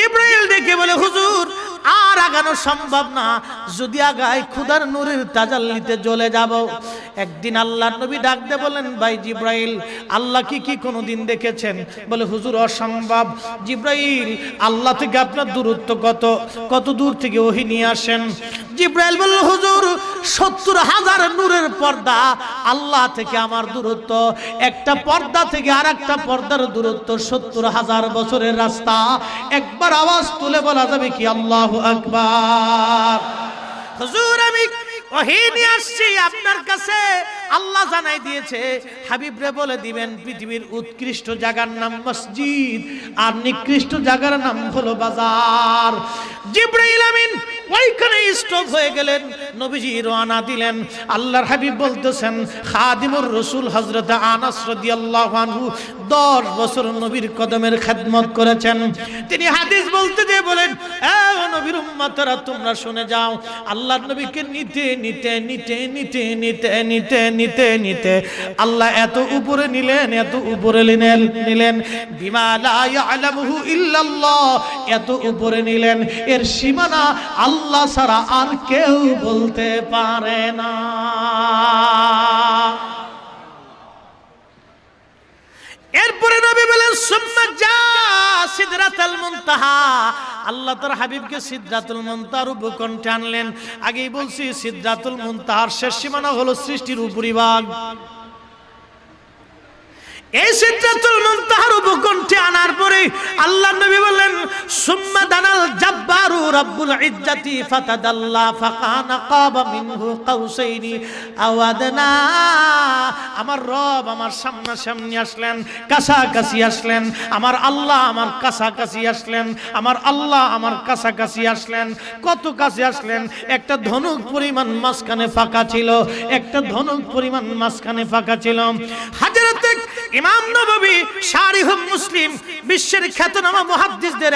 জিবরাইল ডেকে বলে হুজুর আর আগানো সম্ভব না, যদি আগাই খোদার নূরের তাজাল্লিতে জ্বলে যাব। একদিন আল্লাহর নবী ডাক দিয়ে বলেন, ভাই জিবরাইল, আল্লাহ কি কোনোদিন দেখেছেন? বলে হুজুর অসম্ভব। জিবরাইল, আল্লাহ থেকে আপনার দূরত্ব কত দূর থেকে ওহী নিয়ে আসেন? জিবরাইল বলল, হুজুর 70,000 নূরের পর্দা আল্লাহ থেকে আমার দূরত্ব, একটা পর্দা থেকে আরেকটা পর্দার দূরত্ব 70,000 বছরের রাস্তা। একবার আওয়াজ তুলে বলা যাবে কি আল্লাহু আকবার? হুজুর আমি ওহী নিয়ে আসছি আপনার কাছে, আল্লাহ জানাই দিয়েছে হাবিবরে বলে দিবেন পৃথিবীর উৎকৃষ্ট জায়গার নাম মসজিদ আর নিকৃষ্ট জায়গার নাম হলো বাজার। জিবরাইল আমিন ওইখানে স্টপ হয়ে গেলেন, নবীজি রওনা দিলেন। আল্লাহর হাবিব বলতেছেন, খাদিমুর রাসূল হযরত আনাস রাদিয়াল্লাহু আনহু 10 বছর নবীর কদমের খেদমত করেছেন। তিনি হাদিস বলতে দিয়ে বলেন, এ নবীর উম্মতরা তোমরা শুনে যাও, আল্লাহর নবীকে নিতে নিতে নিতে নিতে নিতে নিতে নিতে নিতে আল্লাহ এত উপরে নিলেন, এত উপরে নিলেন, বিমা লা ইয়ালামুহু ইল্লাল্লাহ, এত উপরে নিলেন এর সীমানা আল্লাহ ছাড়া আর কেউ বলতে পারে না। এরপরে নবী বলেন, সুম্মা যা সিদরাতুল মুনতাহা, আল্লাহ তার হাবিবকে সিদরাতুল মুনতাহার উপকণ্ঠে আনলেন। আগেই বলছি সিদরাতুল মুনতাহার শেষ সীমানা হলো সৃষ্টির উপরিভাগ। এই সিদরাতুল মুনতাহার উপকণ্ঠে আনার পরে আল্লাহ নবী বললেন, সুম্মা দানাল জাব্বারু রাব্বুল ইজ্জাতি ফাতাদাল্লা ফাকানা কাবা মিনহু কাউসাইনি আও আদনা। আমার রব আমার সামনাসামনি আসলেন, কাছাকাছি আসলেন, আমার আল্লাহ আমার কাছাকাছি আসলেন, আমার আল্লাহ আমার কাছাকাছি আসলেন। কত কাছে আসলেন? একটা ধনুক পরিমাণ মাঝখানে ফাঁকা ছিল, একটা ধনুক পরিমাণ মাঝখানে ফাঁকা ছিল। হযরত ইমাম নববী শারিহ মুসলিম বিশ্বের খ্যাতনামা মুহাদ্দিসদের